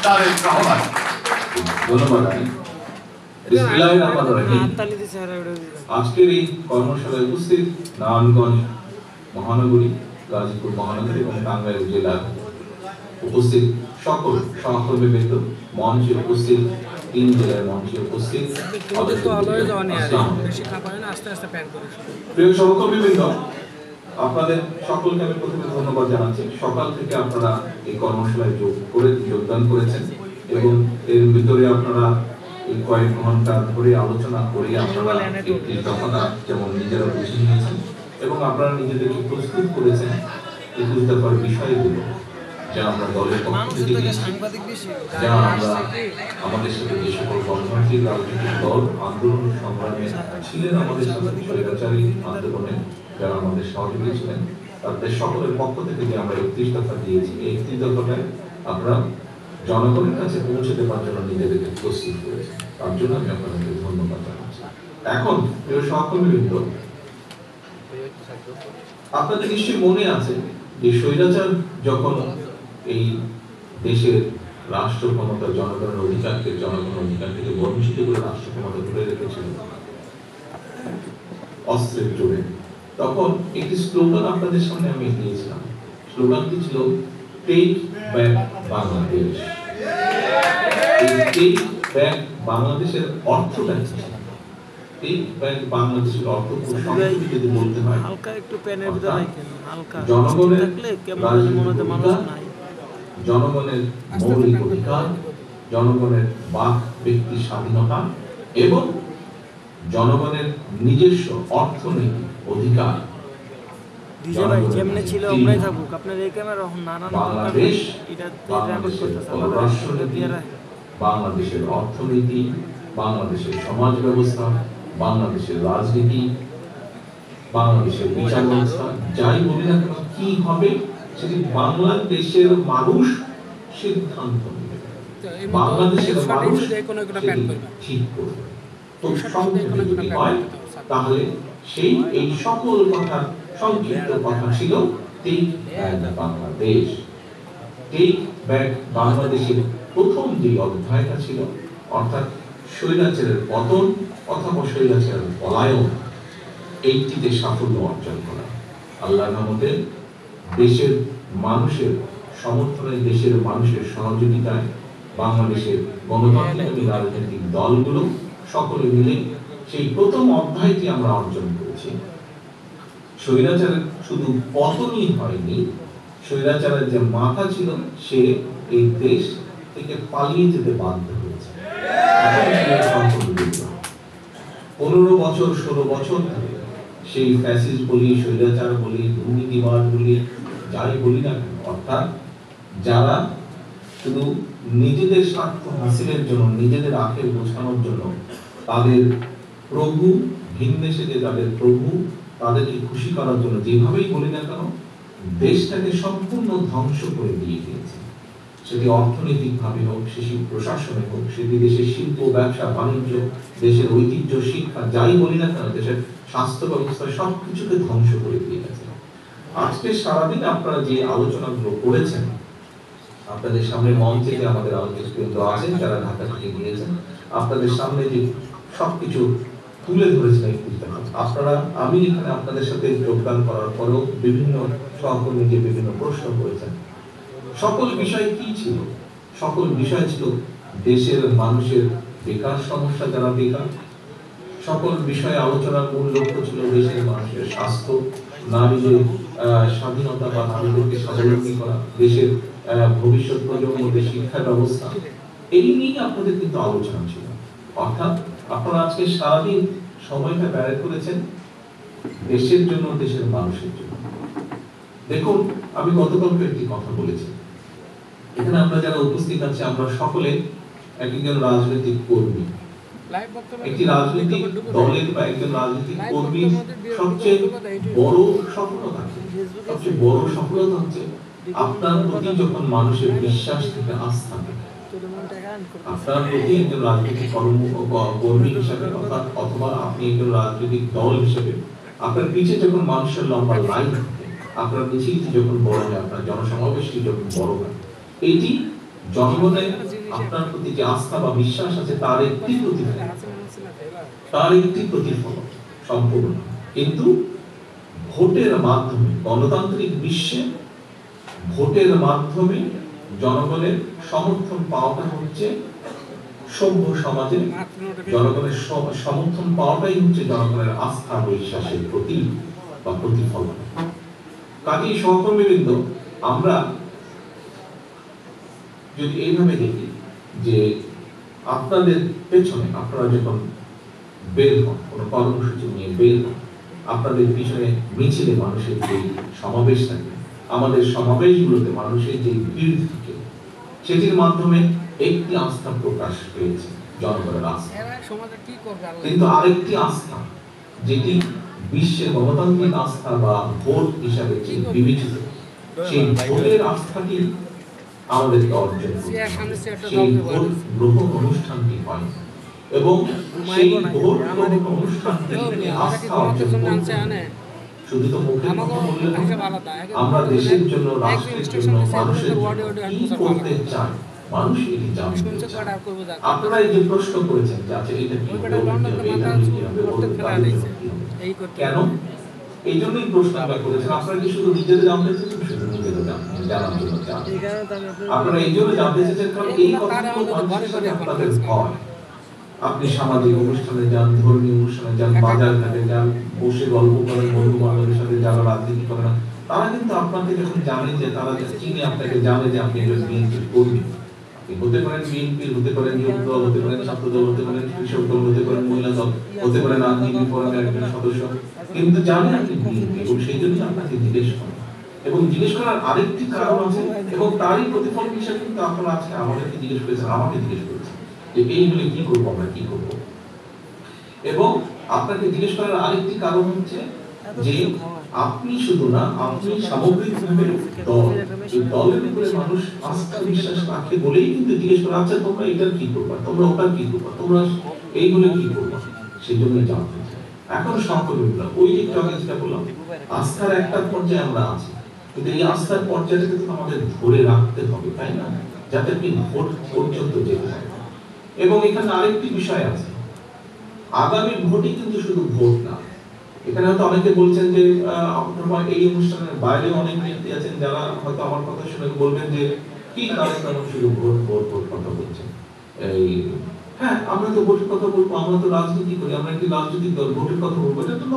তারেক রহমান। ধন্যবাদ। আজকের এই কর্মশালায় উপস্থিত নারায়ণগঞ্জ মহানগরী, গাজীপুর মহানগরী এবং টাঙ্গাইল জেলার উপস্থিত সকল সহকর্মীবৃন্দ, মঞ্চে উপস্থিত, 3 জেলার মঞ্চে উপস্থিত প্রিয় সহকর্মীবৃন্দ, আপনাদের সকলকে আমি প্রথমে ধন্যবাদ জানাচ্ছি। সকাল থেকে আপনারা এই কর্মশালায় যোগদান করেছেন এবং এর ভিতরে আপনারা এই কয়েক ঘন্টা ধরে আলোচনা করে আপনারা এই দফাটা যেমন নিজেরা বুঝে নিয়েছেন এবং আপনারা নিজেদেরকে প্রস্তুত করেছেন 21 দফার বিষয়গুলো, যা আমরা দলের পক্ষ থেকে যা আমরা আমাদের সাথে যে সকল গণতান্ত্রিক রাজনৈতিক দল আন্দোলন সংগ্রামে ছিলেন, আমাদের সাথে স্বৈরাচারী আন্দোলনে যারা আমাদের সহযোগী ছিলেন, তাদের সকলের পক্ষ থেকে যে আমরা 31 দফা দিয়েছি, এই 31 দফায় আমরা জনগণের কাছে পৌঁছে দেওয়ার জন্য নিজেদেরকে প্রস্তুত করেছি। তার জন্য আমি আপনাদেরকে ধন্যবাদ জানাচ্ছি। এখন প্রিয় সহকর্মীবৃন্দ, আপনাদের নিশ্চয়ই মনে আছে যে স্বৈরাচার যখন এই দেশের রাষ্ট্র ক্ষমতা জনগণের অধিকার থেকে বঞ্চিত করে রাষ্ট্র ক্ষমতা ধরে রেখেছিল অস্ত্রের জোরে, তখন একটি স্লোগান আপনাদের সামনে আমি দিয়েছিলাম। স্লোগানটি ছিল take back Bangladesh. Take back বাংলাদেশের অর্থটা কি? টেক ব্যাক বাংলাদেশের অর্থ খুব সংক্ষেপে যদি বলতে হয়, জনগণের জনগণের মৌলিক অধিকার, জনগণের বাক ব্যক্তি স্বাধীনতা এবং জনগণের নিজস্ব অর্থনৈতিক অধিকার বাংলাদেশের অর্থনীতি, বাংলাদেশের সমাজ ব্যবস্থা, বাংলাদেশের রাজনীতি, বাংলাদেশের বিচার ব্যবস্থা, যাই বলি না কেন কি হবে সেটি বাংলাদেশের মানুষ সিদ্ধান্ত নেবে, বাংলাদেশের মানুষ ঠিক করবে। তাহলে এই সকল কথার সংক্ষিপ্ত কথা ছিল take back Bangladesh. Take back বাংলাদেশের প্রথম যে অধ্যায়টা ছিল, অর্থাৎ স্বৈরাচারের পতন অথবা স্বৈরাচারের পলায়ন, এইটিতে সাফল্য অর্জন করা। আল্লাহর রহমতে দেশের মানুষের সমর্থনে, দেশের মানুষের সহযোগিতায় বাংলাদেশের গণতান্ত্রিক রাজনৈতিক দলগুলো সকলে মিলে সেই প্রথম অধ্যায়টি আমরা অর্জন করেছি। স্বৈরাচারের শুধু পতনই হয়নি, স্বৈরাচারের যে মাথা ছিল সে এই দেশ থেকে পালিয়ে যেতে বাধ্য হয়েছে। 15 বছর 16 বছর ধরে সেই ফ্যাসিস্ট বলি, স্বৈরাচার বলি, দুর্নীতিবাদ বলি, যাই বলি না কেন, অর্থাৎ যারা শুধু নিজেদের স্বার্থ হাসিলের জন্য, নিজেদের আখের গোছানোর জন্য তাদের প্রভু, ভিনদেশে যে তাদের প্রভু, তাদেরকে খুশি করার জন্য যেভাবেই বলি না কেন দেশটাকে সম্পূর্ণ ধ্বংস করে দিয়ে দিয়েছে। সেটি অর্থনৈতিক ভাবে হোক, সেটি প্রশাসনে হোক, সেটি দেশের শিল্প, ব্যবসা, বাণিজ্য, দেশের ঐতিহ্য, শিক্ষা, যাই বলি না কেন, দেশের স্বাস্থ্য ব্যবস্থা, সবকিছুকে ধ্বংস করে দিয়ে গেছে। আজকে সারাদিন আপনারা যে আলোচনাগুলো করেছেন, আপনাদের সামনে মঞ্চে যে আমাদের আলোচক আছেন যারা ঢাকা থেকে গিয়েছেন, আপনাদের সামনে যে সবকিছু তুলে ধরেছেন, আপনারা, আমি এখানে আপনাদের সাথে যোগদান করার পরেও বিভিন্ন সহকর্মী যে বিভিন্ন প্রশ্ন করেছেন, সকল বিষয় কি ছিল? সকল বিষয় ছিল দেশের মানুষের বেকার সমস্যা, যারা বেকার। সকল বিষয়ে আলোচনার মূল লক্ষ্য ছিল দেশের মানুষের স্বাস্থ্য, নারীদের স্বাধীনতা বা নারীদেরকে স্বাবলম্বী করা, দেশের ভবিষ্যৎ প্রজন্মদের শিক্ষা ব্যবস্থা, এই নিয়ে আপনাদের কিন্তু আলোচনা ছিল। অর্থাৎ আপনারা আজকে সারাদিন সময়টা ব্যয় করেছেন দেশের জন্য, দেশের মানুষের জন্য। দেখুন, আমি গতকালকে একটি কথা বলেছি, এখানে আমরা যারা উপস্থিত আছি আমরা সকলে একজন রাজনৈতিক কর্মী। একটি রাজনৈতিক দলের বা একজন রাজনৈতিক কর্মীর সবচেয়ে বড় সফলতা হচ্ছে আপনার প্রতি যখন মানুষের বিশ্বাস থেকে আস্থা থাকে, আপনার প্রতি একজন রাজনৈতিক কর্মী হিসাবে অথবা আপনি একজন রাজনৈতিক দল হিসেবে আপনার পিছে যখন মানুষের লম্বা লাইন থাকে, আপনার মিছিলটি যখন বড় হয়, আপনার জনসমাবেশটি যখন বড় হয়, এটি জনগণের আপনার প্রতি যে আস্থা বা বিশ্বাস আছে তার একটি প্রতিফলন সম্পূর্ণ। কিন্তু ভোটের মাধ্যমে, গণতান্ত্রিক বিশ্বে ভোটের মাধ্যমে জনগণের সমর্থন পাওয়াটা হচ্ছে সভ্য সমাজে জনগণের সমর্থন পাওয়াটাই হচ্ছে জনগণের আস্থা বিশ্বাসের প্রতীক বা প্রতিফলন। কাজেই সহকর্মীবৃন্দ, আমরা যদি এইভাবে দেখি যে আপনাদের পেছনে আপনারা যখন বের হন, কোনো কর্মসূচি নিয়ে বের হন, আপনাদের পিছনে মিছিলে মানুষের যে সমাবেশ থাকে, আমাদের সমাবেশগুলোতে মানুষের যে ভিড় থাকে, সেটির মাধ্যমে একটি আস্থা প্রকাশ পেয়েছে, জনগণের আস্থা। কিন্তু আরেকটি আস্থা, যেটি বিশ্বের গণতান্ত্রিক আস্থা বা ভোট হিসাবে বিবেচিত, সেই ভোটের আস্থাটি আমাদেরকে অর্জন করতে হবে। সেই ভোট গ্রহণ অনুষ্ঠানটি হয় এবং সেই ভোট গ্রহণ অনুষ্ঠানটি আস্থা অর্জন করতে শুধু তো মুখের কথা বললে আমরা দেশের জন্য, রাষ্ট্রের জন্য, মানুষের জন্য কি করতে চাই, মানুষ এটি জানতে চায়। আপনারা এই যে প্রশ্ন করেছেন যে আচ্ছা এটা কি হবে, এটা কি হবে, কেন? এই জন্যই প্রশ্ন আমরা করেছেন। আপনারা কি শুধু নিজেদের জানতে চেয়েছেন? শুধু নিজেদের জানার জন্য আপনারা এই জন্য জানতে চেয়েছেন কারণ এই কথাগুলো মানুষের সাথে আপনাদের ভয়। আপনি সামাজিক অনুষ্ঠানে যান, ধর্মীয় অনুষ্ঠানে যান, বাজার ঘাটে যান, বসে গল্প করেন বন্ধু বান্ধবের সাথে, যারা রাজনীতি করে না, তারা কিন্তু আপনাকে যখন জানে যে তারা চিনে আপনাকে, জানে যে আপনি একজন বিএনপির কর্মী, আপনি হতে পারেন বিএনপির, হতে পারেন যুব দল, হতে পারেন ছাত্র দল, হতে পারেন কৃষক দল, হতে পারেন মহিলা দল, হতে পারেন আইনজীবী ফোরামের একজন সদস্য, কিন্তু জানেন আপনি বিএনপি এবং সেই জন্য আপনাকে জিজ্ঞেস করেন। এবং জিজ্ঞেস করার আরেকটি কারণ আছে এবং তারই প্রতিফলন হিসেবে কিন্তু আপনারা আজকে আমাদেরকে জিজ্ঞেস করেছেন, আমাকে জিজ্ঞেস করেছেন যে এই হলে কি করবো, আমরা কি করবো। এবং আপনাকে জিজ্ঞেস করার আরেকটি কারণ হচ্ছে যে আপনি শুধু না, আপনি সামগ্রিকভাবে দল, এই দলের উপরে মানুষ আস্থা বিশ্বাস রাখে বলেই কিন্তু জিজ্ঞেস করে আচ্ছা তোমরা এটার কি করবা, তোমরা ওটার কি করবা, তোমরা এই হলে কি করবা, সেই জন্যই জানতে চাই। এখন সহকর্মীরা ওই যে যেটা বললাম, আস্থার একটা পর্যায়ে আমরা আছি, কিন্তু এই আস্থার পর্যায়টাকে তো আমাদের ধরে রাখতে হবে, তাই না, যাতে আপনি ভোট পর্যন্ত যেতে পারেন। এবং এখানে আরেকটি বিষয় আছে, আগামী ভোটই কিন্তু শুধু ভোট না। এখানে হয়তো অনেকে বলছেন যে আপনারা এই অনুষ্ঠানের বাইরে অনেক ব্যক্তি আছেন যারা হয়তো আমার কথা শুনে বলবেন যে কি কারণে শুধু ভোট ভোট ভোট কথা বলছেন। এই হ্যাঁ, আমরা তো ভোটের কথা বলবো, আমরা তো রাজনীতি করি, আমরা একটি রাজনৈতিক দল, ভোটের কথা বলবো, এটা তো